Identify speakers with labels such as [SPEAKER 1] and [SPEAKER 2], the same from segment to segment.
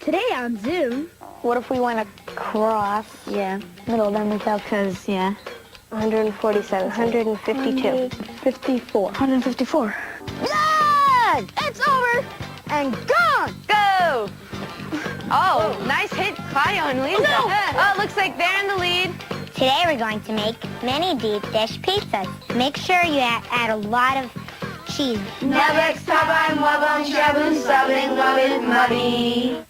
[SPEAKER 1] Today on Zoom.
[SPEAKER 2] What if we went across?
[SPEAKER 1] Yeah.
[SPEAKER 2] Middle of them without.
[SPEAKER 1] Because, yeah.
[SPEAKER 2] 147, 152.
[SPEAKER 1] 54.
[SPEAKER 2] 154.
[SPEAKER 1] Yeah! It's over and gone!
[SPEAKER 3] Go! Oh, nice hit, Claudio and Lisa.
[SPEAKER 1] Oh, no.
[SPEAKER 3] Oh, looks like they're in the lead.
[SPEAKER 4] Today we're going to make mini deep dish pizzas. Make sure you add a lot of cheese.
[SPEAKER 3] Next time, wabang shabu sabing wabit muddy.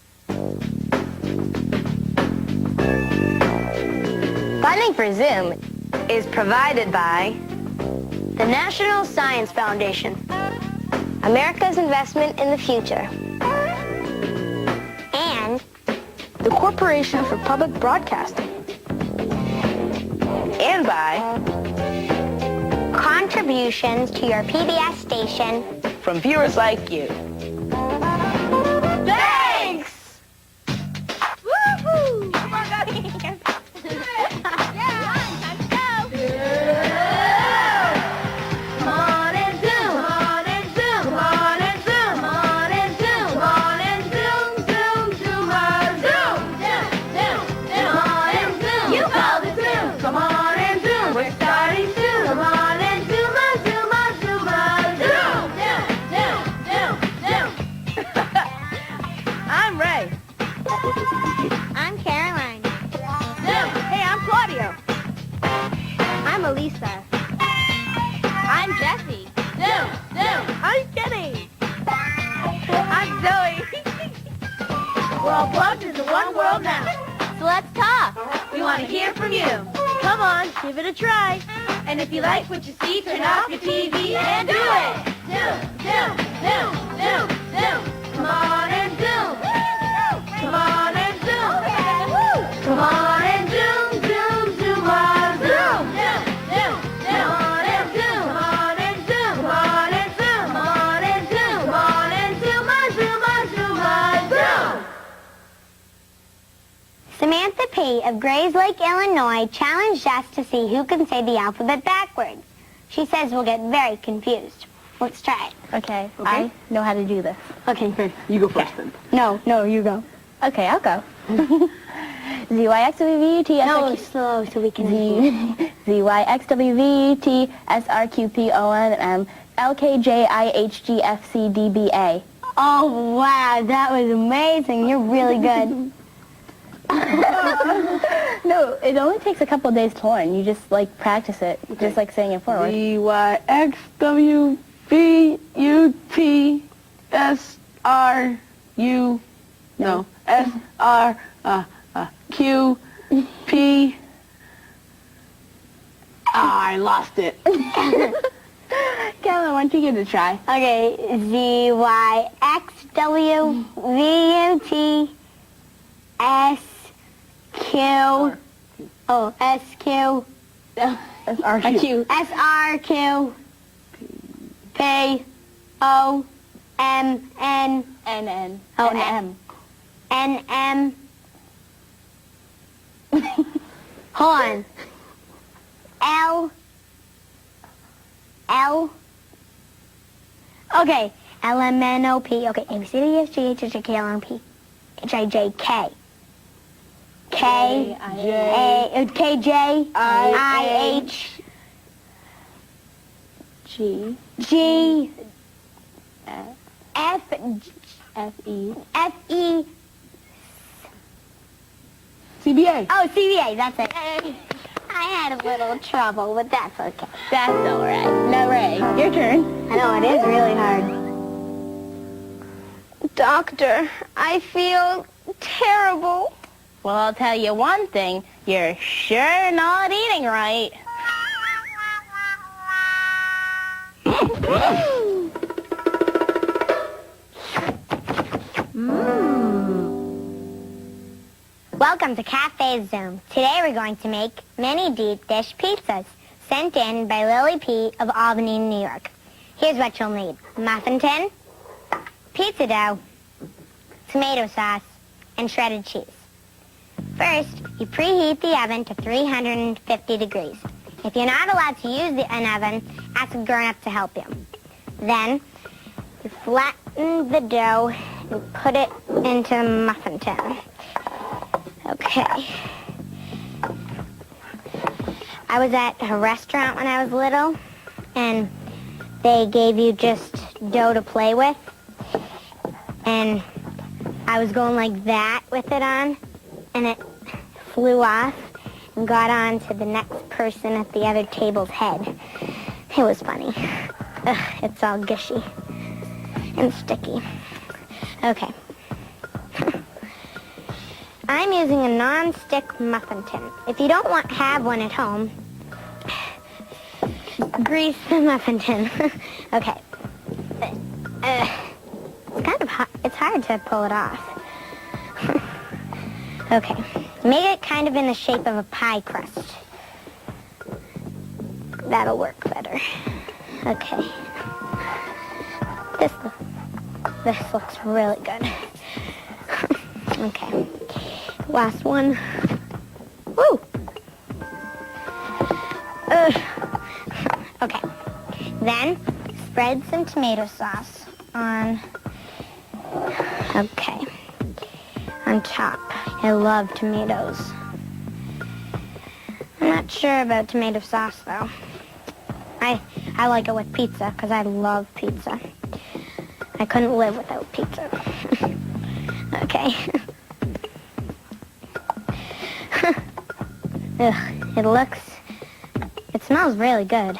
[SPEAKER 2] Funding for Zoom is provided by the National Science Foundation, America's investment in the future,
[SPEAKER 4] And
[SPEAKER 2] the Corporation for Public Broadcasting,
[SPEAKER 3] And by
[SPEAKER 4] contributions to your PBS station.
[SPEAKER 3] from viewers like you.
[SPEAKER 1] Thanks! Woohoo! Come on, guys. I'm Ray.
[SPEAKER 4] I'm Caroline.
[SPEAKER 1] Hey, I'm Claudio.
[SPEAKER 4] I'm Elisa.
[SPEAKER 1] I'm Jesse. I'm Kenny. I'm Zoe. We're all plugged into one world now. So let's talk. We want to hear from you. Come on, give it a try. And if you like what you see, turn off your TV and do it. Zoom. Come on and zoom. Come on and zoom. Come on and zoom, zoom on zoom. Come on and zoom. Come on and zoom. Come on and zoom. Come on and zoom. Come on and zoom on zoom.
[SPEAKER 4] Samantha P. of Grays Lake, Illinois, challenged us to see who can say the alphabet backwards. She says we'll get very confused. Let's try it.
[SPEAKER 1] Okay, I know how to do this.
[SPEAKER 4] Okay.
[SPEAKER 5] You go first then.
[SPEAKER 1] No, you go. Okay, I'll go. ZYXWVT.
[SPEAKER 4] No, slow so we can
[SPEAKER 1] ZYXWVT SRQPONM
[SPEAKER 4] Oh, wow, that was amazing. You're really good.
[SPEAKER 1] No, it only takes a couple of days to learn. You just, like, practice it, just like saying it forward.
[SPEAKER 5] ZYXWVUTSRU. No. SRQP. I lost it.
[SPEAKER 1] Caroline, why don't you give it a try?
[SPEAKER 4] Okay, ZYXWVUTSQ. Oh, SQ.
[SPEAKER 5] SRQ.
[SPEAKER 4] SRQ. POMN.
[SPEAKER 1] NN.
[SPEAKER 4] Oh,
[SPEAKER 1] NM.
[SPEAKER 4] NM. Hold on. L. Okay. LMNOP. Okay. ABCDEFGHIJKLMP. HIJK. KJIH.
[SPEAKER 1] G.
[SPEAKER 4] G. F.
[SPEAKER 1] FE.
[SPEAKER 4] FE.
[SPEAKER 5] CBA.
[SPEAKER 4] Oh, CBA. That's it. I had a little trouble, but that's okay.
[SPEAKER 1] That's all right. Now, Ray, your turn.
[SPEAKER 4] I know, it is really hard.
[SPEAKER 2] Doctor, I feel terrible.
[SPEAKER 1] Well, I'll tell you one thing. You're sure not eating right.
[SPEAKER 4] Welcome to Café Zoom. Today we're going to make mini deep dish pizzas sent in by Lily P. of Albany, New York. Here's what you'll need. Muffin tin, pizza dough, tomato sauce, and shredded cheese. First, you preheat the oven to 350 degrees. If you're not allowed to use an oven, ask a grown-up to help you. Then, you flatten the dough You put it into the muffin tin. Okay. I was at a restaurant when I was little, and they gave you just dough to play with, and I was going like that with it on, and it flew off and got on to the next person at the other table's head. It was funny. Ugh, it's all gushy and sticky. Okay. I'm using a non-stick muffin tin. If you don't have one at home, grease the muffin tin. Okay. It's kind of hard. It's hard to pull it off. Okay. Make it kind of in the shape of a pie crust. That'll work better. Okay. This looks really good. Okay. Last one. Woo! Okay. Then spread some tomato sauce on. Okay. On top. I love tomatoes. I'm not sure about tomato sauce though. I like it with pizza because I love pizza. I couldn't live without pizza. Okay. Ugh, it smells really good.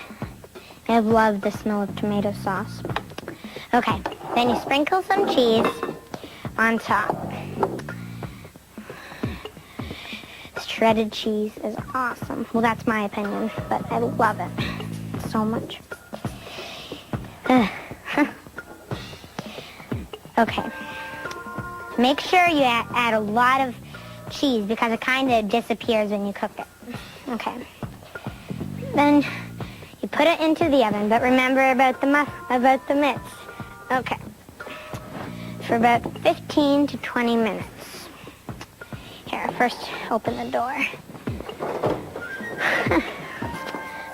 [SPEAKER 4] I love the smell of tomato sauce. Okay, then you sprinkle some cheese on top. Shredded cheese is awesome. Well, that's my opinion, but I love it so much. Okay. Make sure you add a lot of cheese because it kind of disappears when you cook it. Okay. Then you put it into the oven, but remember about the mitts. Okay. For about 15 to 20 minutes. Here, first open the door.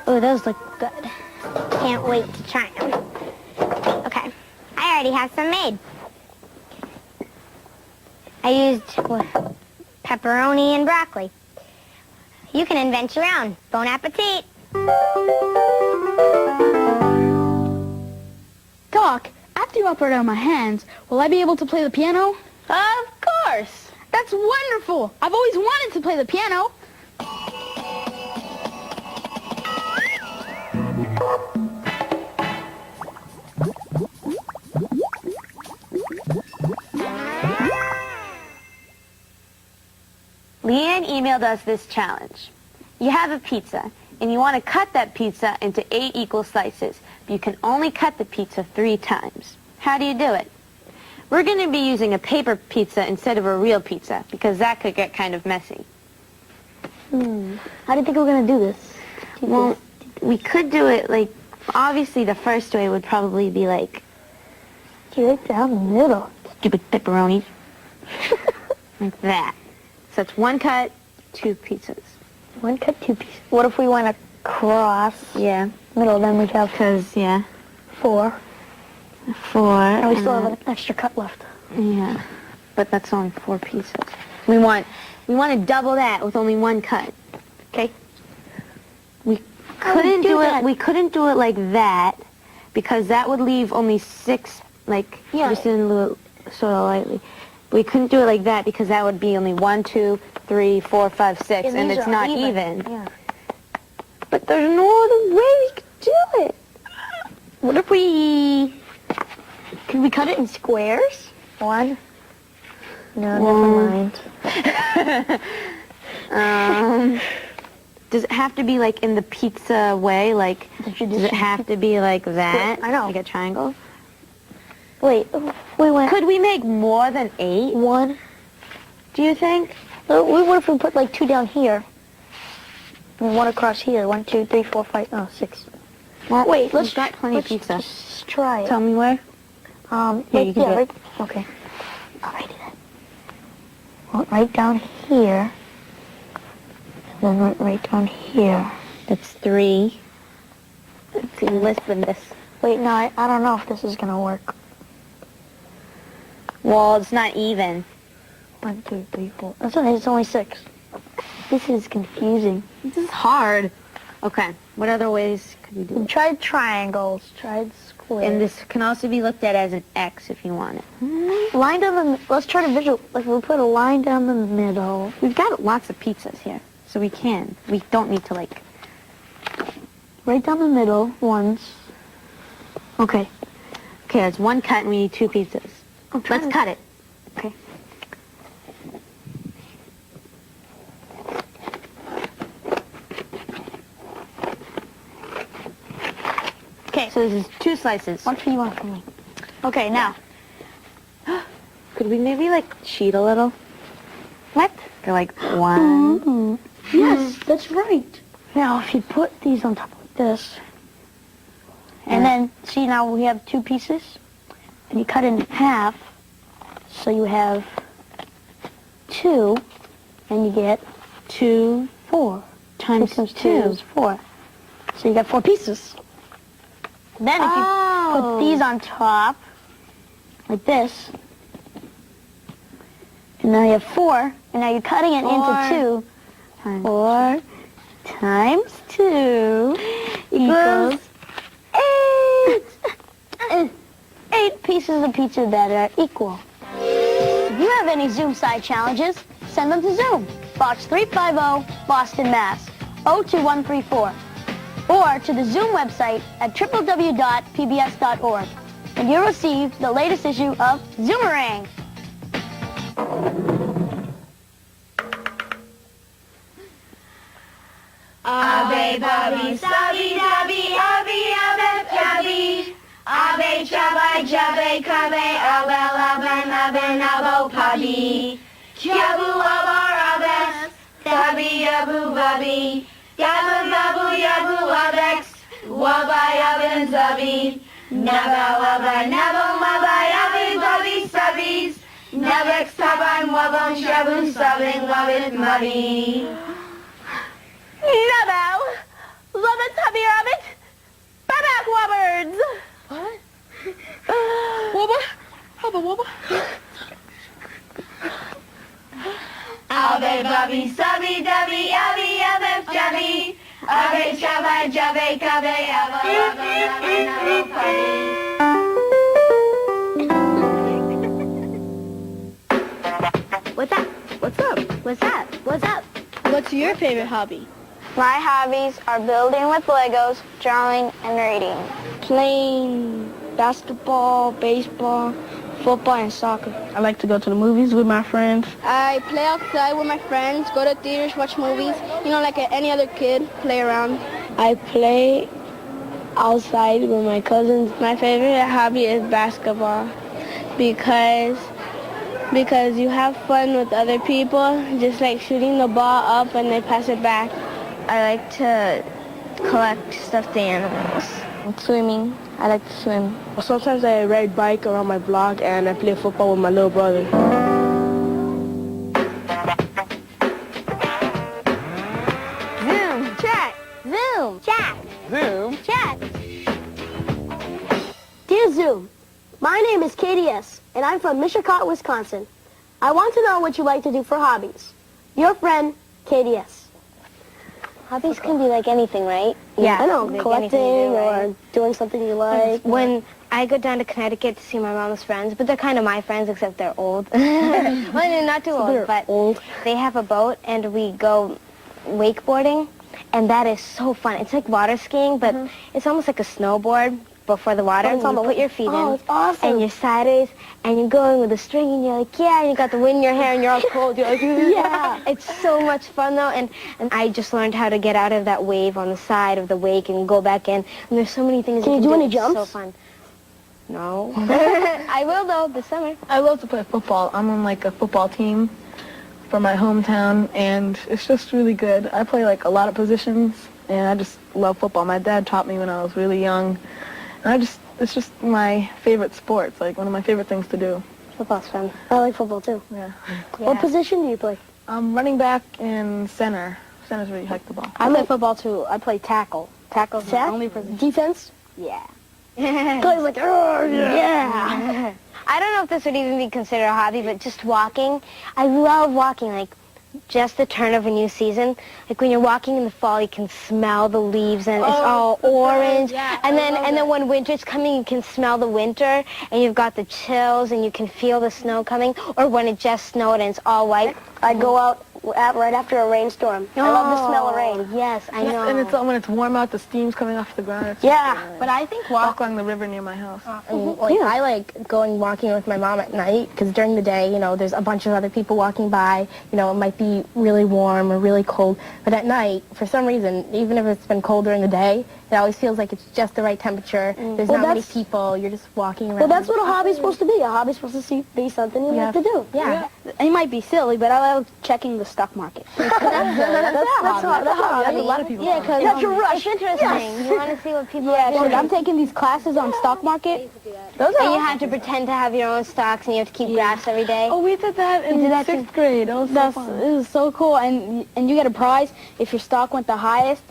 [SPEAKER 4] Oh, those look good. Can't wait to try them. Okay, I already have some made. I used pepperoni and broccoli. You can invent your own. Bon appetit.
[SPEAKER 5] Doc, after you operate on my hands, will I be able to play the piano?
[SPEAKER 3] Of course.
[SPEAKER 5] That's wonderful. I've always wanted to play the piano.
[SPEAKER 1] Leanne emailed us this challenge. You have a pizza, and you want to cut that pizza into 8 equal slices, but you can only cut the pizza 3 times. How do you do it? We're going to be using a paper pizza instead of a real pizza, because that could get kind of messy.
[SPEAKER 4] How do you think we're going to do this?
[SPEAKER 1] Well, we could do it, like, obviously the first way would probably be like...
[SPEAKER 4] Right down the middle.
[SPEAKER 1] Stupid pepperonis. Like that. So it's 1 cut, 2 pizzas.
[SPEAKER 4] 1 cut, 2 pieces. What if we want to cross?
[SPEAKER 1] Yeah.
[SPEAKER 4] Middle, then we'd have...
[SPEAKER 1] Because, yeah.
[SPEAKER 4] 4.
[SPEAKER 1] 4.
[SPEAKER 4] And we still have an extra cut left.
[SPEAKER 1] Yeah. But that's only 4 pieces. We want to double that with only 1 cut.
[SPEAKER 4] Okay.
[SPEAKER 1] We couldn't do it. We couldn't do it like that because that would leave only 6. Like just didn't do it sort of lightly. We couldn't do it like that because that would be only 1, 2, 3, 4, 5, 6, and it's not even.
[SPEAKER 4] Yeah.
[SPEAKER 1] But there's no other way we could do it.
[SPEAKER 4] What if we... Could we cut it in squares? 1? No, never mind.
[SPEAKER 1] Does it have to be like in the pizza way? Like, does it have to be like that?
[SPEAKER 4] I know.
[SPEAKER 1] Like a triangle?
[SPEAKER 4] Wait.
[SPEAKER 1] Could we make more than 8?
[SPEAKER 4] 1.
[SPEAKER 1] Do you think?
[SPEAKER 4] What if we put like 2 down here? And 1 across here. 1, 2, 3, 4, 5, oh, 6.
[SPEAKER 1] Well, wait, let's got plenty of pizza.
[SPEAKER 4] Let's try it.
[SPEAKER 1] Tell me where.
[SPEAKER 4] Yeah,
[SPEAKER 1] you can do it.
[SPEAKER 4] right. Okay. All right. Well, right down here. And then right down here.
[SPEAKER 1] That's 3. It's less than this.
[SPEAKER 4] Wait, no, I don't know if this is gonna work.
[SPEAKER 2] Well, it's not even.
[SPEAKER 5] 1, 2, 3, 4. That's okay, it's only 6. This is confusing.
[SPEAKER 2] This is hard. Okay, what other ways could we do
[SPEAKER 5] We
[SPEAKER 2] it?
[SPEAKER 5] tried triangles, tried squares.
[SPEAKER 2] And this can also be looked at as an X if you want it.
[SPEAKER 5] Line down the, let's try to visual, like we'll put a line down the middle.
[SPEAKER 2] We've got lots of pizzas here, so we can. We don't need to, like...
[SPEAKER 5] Right down the middle, once.
[SPEAKER 2] Okay. Okay, that's one cut and we need 2 pizzas. Let's cut it.
[SPEAKER 5] Okay. Okay,
[SPEAKER 2] So this is 2 slices.
[SPEAKER 5] one for you, one for me. Okay, now.
[SPEAKER 2] Could we maybe, like, cheat a little? What? Or, like, 1...
[SPEAKER 5] Yes, that's right. Now, if you put these on top like this, and then, see, now we have 2 pieces, and you cut it in half, so you have 2, and you get 2, 4.
[SPEAKER 2] Times
[SPEAKER 5] 6 times 2
[SPEAKER 2] 2.
[SPEAKER 5] is 4. So you got 4 pieces. Then if you put these on top, like this, and now you have 4, and now you're cutting it into 2. 4 times 2 equals 8. 8 pieces of pizza that are equal. If you have any Zoom side challenges, send them to Zoom, Box 350, Boston, Mass. 02134. Or to the Zoom website at www.pbs.org. And you'll receive the latest issue of Zoomerang.
[SPEAKER 3] Abe Bubby Stubby Dubby Abby Abeb Jabby Abe Chabai Jabe Kabe Abel Aben Aben Abo Padi Jabu Abar Abes Tabi Abu Babi Yabu Babu Yabu Abex Wabai Aben Zabi Naba Wabai Nabo Mabai Abi Babi Sabis Nabex Taban Wabon Shabu Sabin Wabit Muddy
[SPEAKER 1] Nabao, Lovett, Hubby Rabbit, Baback Wobbards.
[SPEAKER 5] What?
[SPEAKER 1] Wobba? Hubba Wobba?
[SPEAKER 3] Abe Bubby Subby Dubby Abby Abeb Jabby Abe Chabai Jabe Kabe Abba Abba Abba
[SPEAKER 2] What's up? What's up? What's up? What's up?
[SPEAKER 1] What's your favorite hobby?
[SPEAKER 4] My hobbies are building with Legos, drawing, and reading.
[SPEAKER 5] Playing basketball, baseball, football, and soccer. I like to go to the movies with my friends.
[SPEAKER 6] I play outside with my friends, go to theaters, watch movies, you know, like any other kid, play around.
[SPEAKER 5] I play outside with my cousins. My favorite hobby is basketball because you have fun with other people, just like shooting the ball up and they pass it back. I like to collect stuffed animals. Swimming. I like to swim. Sometimes I ride bike around my block and I play football with my little brother.
[SPEAKER 4] Zoom, chat, Zoom, chat,
[SPEAKER 7] Zoom?
[SPEAKER 4] chat.
[SPEAKER 8] Dear Zoom, my name is KDS, and I'm from Mishicot, Wisconsin. I want to know what you like to do for hobbies. Your friend, KDS.
[SPEAKER 4] Hobbies can be like anything, right?
[SPEAKER 2] Yeah.
[SPEAKER 8] I know,
[SPEAKER 4] Like
[SPEAKER 8] collecting
[SPEAKER 4] anything you do, right?
[SPEAKER 8] or doing something you like.
[SPEAKER 4] When I go down to Connecticut to see my mom's friends, but they're kind of my friends, except they're old. Well, they're not too old, but they have a boat, and we go wakeboarding, and that is so fun. It's like water skiing, but it's almost like a snowboard, but for the water.
[SPEAKER 8] it's
[SPEAKER 4] And
[SPEAKER 8] on
[SPEAKER 4] you
[SPEAKER 8] the-
[SPEAKER 4] put your feet
[SPEAKER 8] Oh,
[SPEAKER 4] in,
[SPEAKER 8] it's awesome.
[SPEAKER 4] and you're sideways, and you're going with a string, and you're like, yeah, and you got the wind in your hair, and you're all cold. You're like, yeah. It's so much fun, though, and I just learned how to get out of that wave on the side of the wake and go back in, and there's so many things
[SPEAKER 8] Can you do any
[SPEAKER 4] It's so
[SPEAKER 8] jumps?
[SPEAKER 4] fun. No. I will, though, this summer.
[SPEAKER 9] I love to play football. I'm on like a football team for my hometown, and it's just really good. I play like a lot of positions, and I just love football. My dad taught me when I was really young, and it's just my favorite sport. It's like one of my favorite things to do.
[SPEAKER 8] Football's fun. I like football too.
[SPEAKER 9] Yeah.
[SPEAKER 8] What position do you play?
[SPEAKER 9] I'm running back and center. Center's where you hike the ball.
[SPEAKER 5] I play football too. I play tackle. Tackle's the
[SPEAKER 8] Tack?
[SPEAKER 5] only position.
[SPEAKER 8] Defense?
[SPEAKER 4] Yeah.
[SPEAKER 8] Clay was like, oh, yeah.
[SPEAKER 4] I don't know if this would even be considered a hobby, but just walking. I love walking, like just the turn of a new season. Like when you're walking in the fall, you can smell the leaves and it's all orange.
[SPEAKER 5] Yeah,
[SPEAKER 4] and then when winter's coming, you can smell the winter and you've got the chills and you can feel the snow coming. Or when it just snowed and it's all white.
[SPEAKER 8] I'd go out right after a rainstorm. I love the smell of rain.
[SPEAKER 4] Yes, I know.
[SPEAKER 9] And it's when it's warm out, the steam's coming off the ground. It's
[SPEAKER 8] Yeah.
[SPEAKER 5] But I think
[SPEAKER 9] walk along the river near my house.
[SPEAKER 5] I like going walking with my mom at night because during the day, you know, there's a bunch of other people walking by. You know, it might be really warm or really cold. But at night, for some reason, even if it's been cold during the day, it always feels like it's just the right temperature. There's not many people. You're just walking around.
[SPEAKER 8] Well, that's what a hobby's supposed to be. A hobby's supposed to be something you like to do.
[SPEAKER 5] Yeah. It might be silly, but I love checking the stock market.
[SPEAKER 8] That's a hobby.
[SPEAKER 9] A lot of people.
[SPEAKER 5] Yeah, because
[SPEAKER 8] That's your rush.
[SPEAKER 4] It's interesting. You want to see what people are
[SPEAKER 5] yeah,
[SPEAKER 4] doing.
[SPEAKER 5] I'm taking these classes on stock market. Those
[SPEAKER 4] And
[SPEAKER 5] are
[SPEAKER 4] you have to pretend to have your own stocks and you have to keep graphs every day.
[SPEAKER 9] Oh, we did that in
[SPEAKER 5] did that
[SPEAKER 9] 6th grade. That was so fun.
[SPEAKER 5] It is so cool, and you get a prize if your stock went the highest.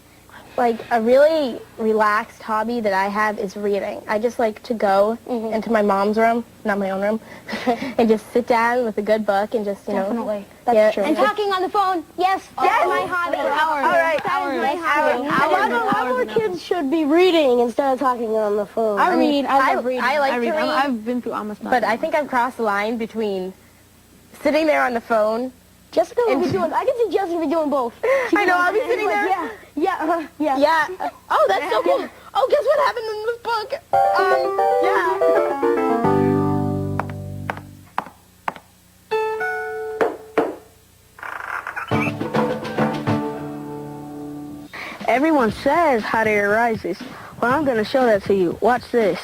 [SPEAKER 5] Like a really relaxed hobby that I have is reading. I just like to go into my mom's room, not my own room, and just sit down with a good book and just, you know.
[SPEAKER 8] That's true.
[SPEAKER 4] And talking on the phone. Yes, that's my hobby.
[SPEAKER 8] All right.
[SPEAKER 4] That is my hobby.
[SPEAKER 8] A lot more kids should be reading instead of talking on the phone.
[SPEAKER 5] I read. I love reading.
[SPEAKER 4] I like
[SPEAKER 9] I
[SPEAKER 4] to
[SPEAKER 9] read.
[SPEAKER 4] read.
[SPEAKER 9] I've been through almost
[SPEAKER 5] But I think I've crossed the line between sitting there on the phone.
[SPEAKER 8] Jessica will be doing. I can see Jessica be doing both.
[SPEAKER 5] I know, I'll be sitting there.
[SPEAKER 8] Yeah.
[SPEAKER 5] Yeah. Oh, that's so cool. Oh, guess what happened in this book?
[SPEAKER 8] Everyone says hot air rises. Well, I'm going to show that to you. Watch this.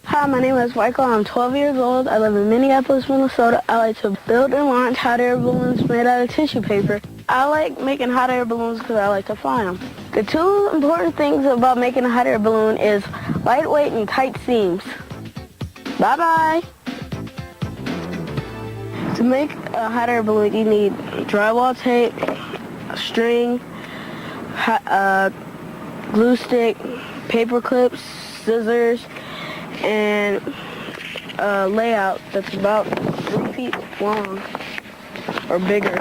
[SPEAKER 8] Hi, my name is Michael. I'm 12 years old. I live in Minneapolis, Minnesota. I like to build and launch hot air balloons made out of tissue paper. I like making hot air balloons because I like to fly them. The two important things about making a hot air balloon is lightweight and tight seams. Bye-bye. To make a hot air balloon, you need drywall tape, string, glue stick, paper clips, scissors, and a layout that's about 3 feet long or bigger,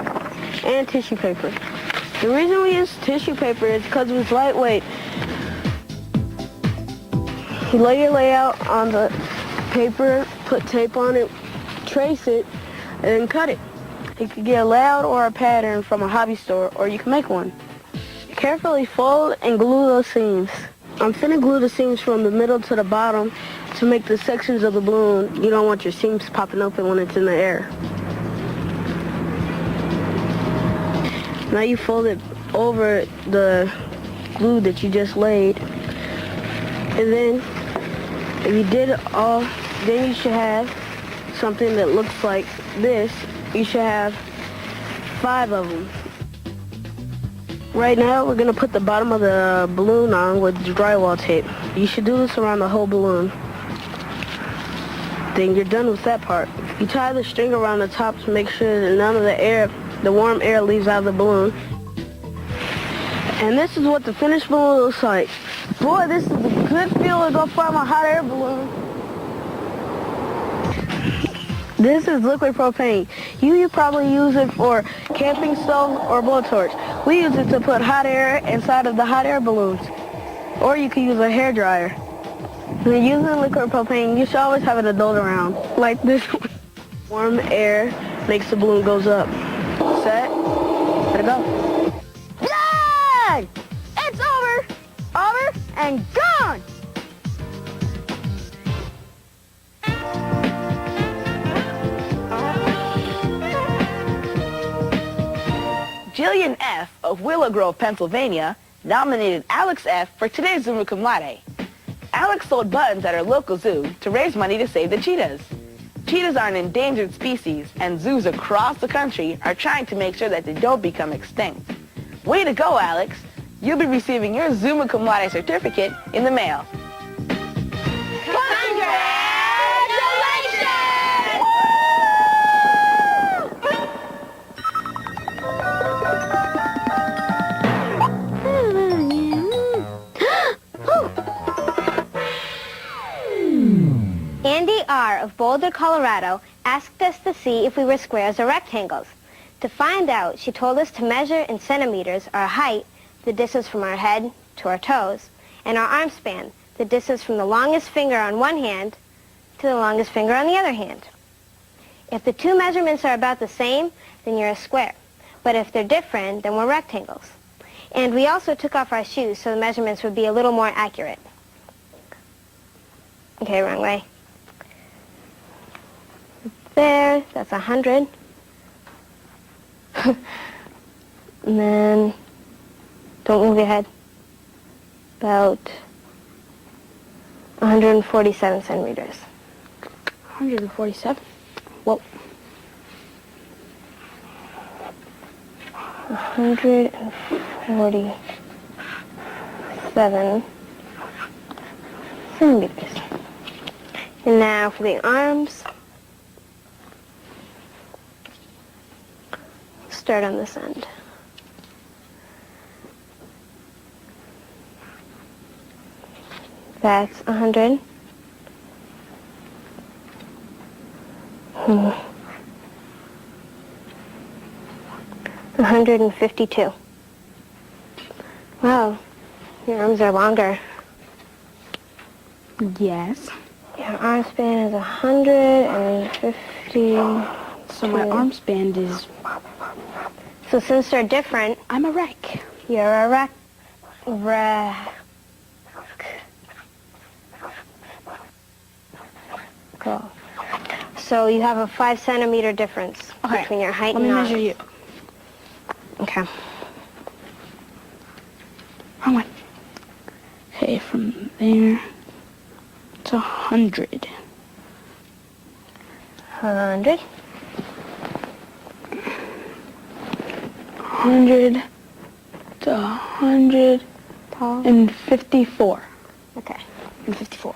[SPEAKER 8] and tissue paper. The reason we use tissue paper is because it's lightweight. You lay your layout on the paper, put tape on it, trace it, and then cut it. You can get a layout or a pattern from a hobby store, or you can make one. Carefully fold and glue those seams. I'm finna glue the seams from the middle to the bottom to make the sections of the balloon. You don't want your seams popping open when it's in the air. Now you fold it over the glue that you just laid. And then, if you did it all, then you should have something that looks like this. You should have 5 of them. Right now, we're going to put the bottom of the balloon on with drywall tape. You should do this around the whole balloon. Then you're done with that part. You tie the string around the top to make sure that none of the warm air leaves out of the balloon. And this is what the finished balloon looks like. Boy, this is a good feel to go fly my hot air balloon. This is liquid propane. You probably use it for camping stove or blowtorch. We use it to put hot air inside of the hot air balloons. Or you can use a hairdryer. When you're using liquid propane, you should always have an adult around, like this one. Warm air makes the balloon goes up. Set, let it go.
[SPEAKER 4] Yay! It's over! Over and gone!
[SPEAKER 7] Gillian F. of Willow Grove, Pennsylvania, nominated Alex F. for today's ZOOM-a-Cum Laude. Alex sold buttons at her local zoo to raise money to save the cheetahs. Cheetahs are an endangered species, and zoos across the country are trying to make sure that they don't become extinct. Way to go, Alex! You'll be receiving your ZOOM-a-Cum Laude certificate in the mail.
[SPEAKER 4] Boulder, Colorado, asked us to see if we were squares or rectangles. To find out, she told us to measure in centimeters our height, the distance from our head to our toes, and our arm span, the distance from the longest finger on one hand to the longest finger on the other hand. If the two measurements are about the same, then you're a square. But if they're different, then we're rectangles. And we also took off our shoes so the measurements would be a little more accurate. Okay, wrong way. There, that's 100. And then, don't move your head. About 147 centimeters.
[SPEAKER 5] 147? Whoa.
[SPEAKER 4] 147 centimeters. And now for the arms. Start on this end. That's 100. 152. Wow, your arms are longer.
[SPEAKER 5] Yes.
[SPEAKER 4] Your arm span is 150.
[SPEAKER 5] So my arm span is...
[SPEAKER 4] So since they're different,
[SPEAKER 5] I'm a wreck.
[SPEAKER 4] you're a Cool. So you have a 5 centimeter difference between your height
[SPEAKER 5] Let
[SPEAKER 4] and
[SPEAKER 5] me
[SPEAKER 4] arms.
[SPEAKER 5] measure you.
[SPEAKER 4] Okay.
[SPEAKER 5] Wrong one. Okay, from there to 100.
[SPEAKER 4] 100.
[SPEAKER 5] 100 to 154.
[SPEAKER 4] Okay.
[SPEAKER 5] And 54.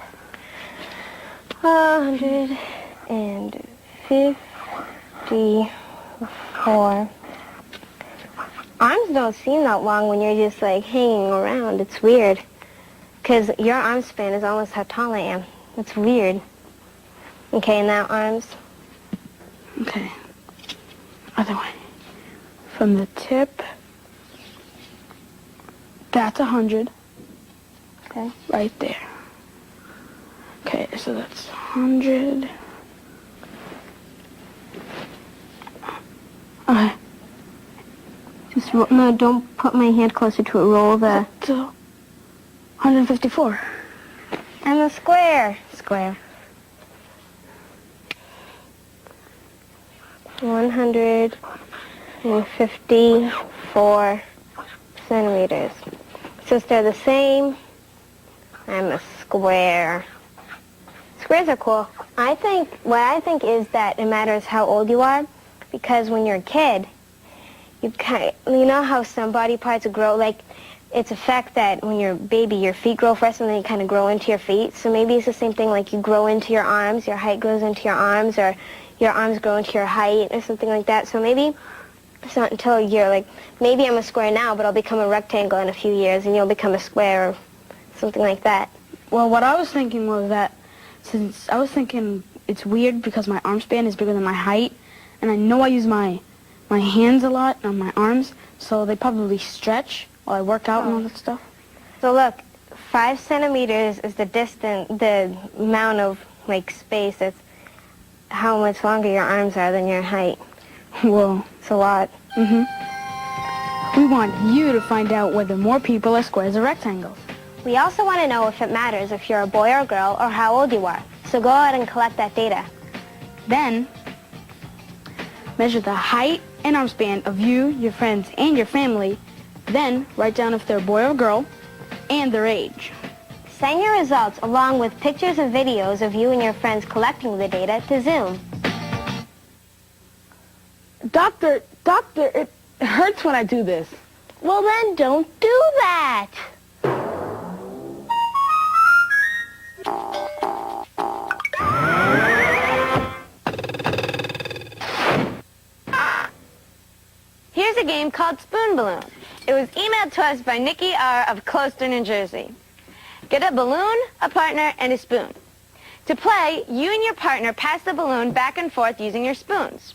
[SPEAKER 4] 154. Arms don't seem that long when you're just like hanging around. It's weird. Because your arm span is almost how tall I am. It's weird. Okay, now arms.
[SPEAKER 5] Okay. Other way. From the tip, that's 100.
[SPEAKER 4] Okay.
[SPEAKER 5] Right there. Okay, so that's 100. Okay.
[SPEAKER 4] Just roll, no, don't put my hand closer to it. Roll the...
[SPEAKER 5] So, 154.
[SPEAKER 4] I'm a square.
[SPEAKER 5] Square.
[SPEAKER 4] 154 centimeters. Since they're the same, I'm a square. Squares are cool. What I think is that it matters how old you are, because when you're a kid, you know how some body parts grow, like it's a fact that when you're a baby, your feet grow first and then you kind of grow into your feet. So maybe it's the same thing, like you grow into your arms, your height grows into your arms, or your arms grow into your height or something like that. So maybe it's not until you're like, maybe I'm a square now, but I'll become a rectangle in a few years and you'll become a square or something like that.
[SPEAKER 5] Well, what I was thinking was that since I was thinking it's weird because my arm span is bigger than my height, and I know I use my hands a lot on my arms, so they probably stretch while I work out and all that stuff.
[SPEAKER 4] So look, 5 centimeters is the amount of like space. That's how much longer your arms are than your height.
[SPEAKER 5] Whoa.
[SPEAKER 4] It's a lot.
[SPEAKER 5] Mm-hmm. We want you to find out whether more people are squares or rectangles.
[SPEAKER 4] We also want to know if it matters if you're a boy or a girl or how old you are. So go out and collect that data.
[SPEAKER 5] Then, measure the height and arm span of you, your friends, and your family. Then, write down if they're a boy or girl and their age.
[SPEAKER 4] Send your results along with pictures and videos of you and your friends collecting the data to Zoom.
[SPEAKER 7] Doctor, it hurts when I do this.
[SPEAKER 4] Well then, don't do that. Here's a game called Spoon Balloon. It was emailed to us by Nikki R. of Closter, New Jersey. Get a balloon, a partner, and a spoon.
[SPEAKER 2] To play, you and your partner pass the balloon back and forth using your spoons.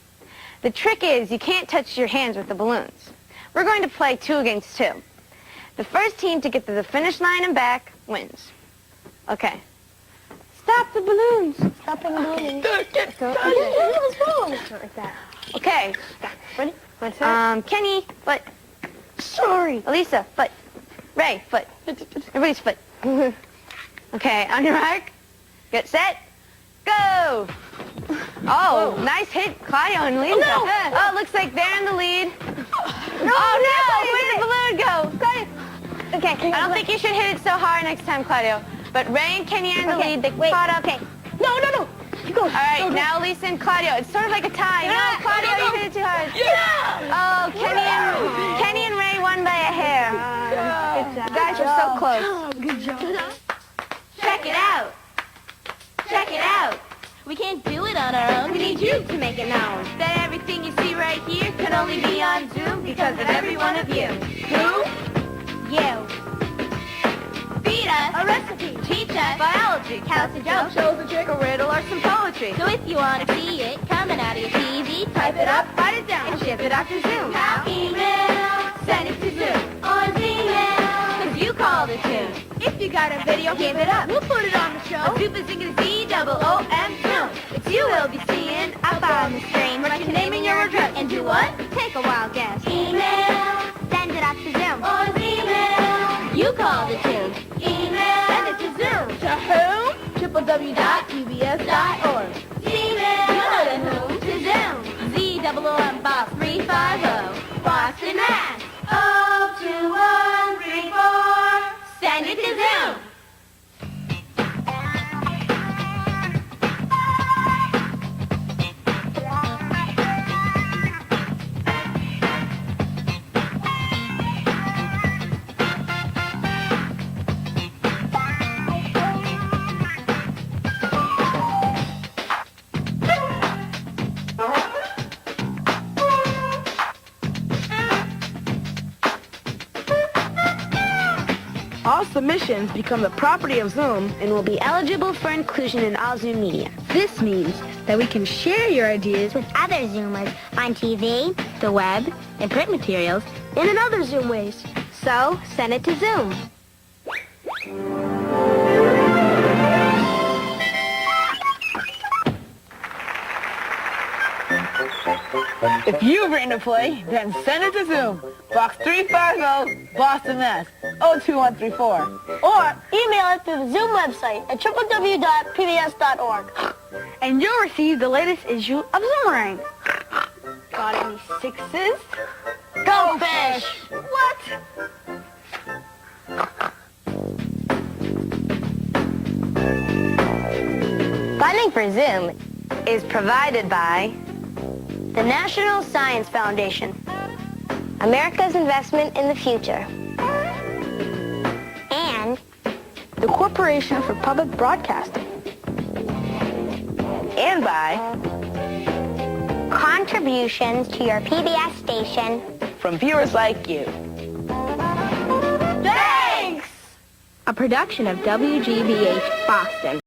[SPEAKER 2] The trick is you can't touch your hands with the balloons. We're going to play 2 against 2. The first team to get to the finish line and back wins. Okay. Stop the balloons.
[SPEAKER 4] Stopping the balloons.
[SPEAKER 2] Okay.
[SPEAKER 8] Ready? My turn?
[SPEAKER 2] Kenny, foot.
[SPEAKER 8] Sorry.
[SPEAKER 2] Elisa, foot. Ray, foot. Everybody's foot. Okay, on your mark. Get set. Go. Oh, nice hit, Claudio and Lisa. Oh, looks like they're in the lead. Oh, no! Where'd the balloon go? Claudio. Okay, I don't think you should hit it so hard next time, Claudio. But Ray and Kenny are in the lead. They caught up.
[SPEAKER 4] Okay.
[SPEAKER 8] No. You go.
[SPEAKER 2] All right, now Lisa and Claudio. It's sort of like a tie. No, Claudio, you hit it too hard.
[SPEAKER 8] Yeah!
[SPEAKER 2] Oh, Kenny and Ray won by a hair. You guys are so close.
[SPEAKER 8] Good job.
[SPEAKER 1] Check it out. Check it out. We can't do it on our own. We need you to make it known. That everything you see right here can only be on Zoom because of every one of you. Who? You. Feed us a recipe. Teach us biology. Count a joke. Shows a trick, a riddle, or some poetry. So if you want to see it coming out of your TV, type it up, write it down, and ship it off to Zoom. Now email, send it to Zoom. Or Gmail, cause you called it tune. If you got a video, give it up. We'll put it on the show. A super Zinger ZOOM Zoom. It's you will be seeing up on the screen. Write your name and your address. And do what? Take a wild guess. Email,
[SPEAKER 4] Send it up to Zoom.
[SPEAKER 1] or Gmail. You call the tune. Email, send it to Zoom. To whom? www.pbs.org. Gmail, you know the whom. To Zoom. ZOOM Box 350. Boston, Mass. 02134. Send it to Zoom.
[SPEAKER 8] All submissions become the property of Zoom
[SPEAKER 4] And will be eligible for inclusion in all Zoom media.
[SPEAKER 8] This means that we can share your ideas
[SPEAKER 4] With other Zoomers on TV,
[SPEAKER 8] the web,
[SPEAKER 4] and print materials,
[SPEAKER 8] and in other Zoom ways.
[SPEAKER 4] so send it to Zoom.
[SPEAKER 7] If you've written a play, then send it to Zoom. Box 350, Boston, Mass. 02134.
[SPEAKER 8] Or email it through the Zoom website at www.pbs.org. And you'll receive the latest issue of Zoomerang. Got any 6s? Go fish! What?
[SPEAKER 2] Funding for Zoom is provided by the National Science Foundation,
[SPEAKER 4] America's investment in the future. And
[SPEAKER 8] The Corporation for Public Broadcasting.
[SPEAKER 2] and by
[SPEAKER 4] contributions to your PBS station.
[SPEAKER 7] From viewers like you.
[SPEAKER 1] Thanks!
[SPEAKER 8] A production of WGBH Boston.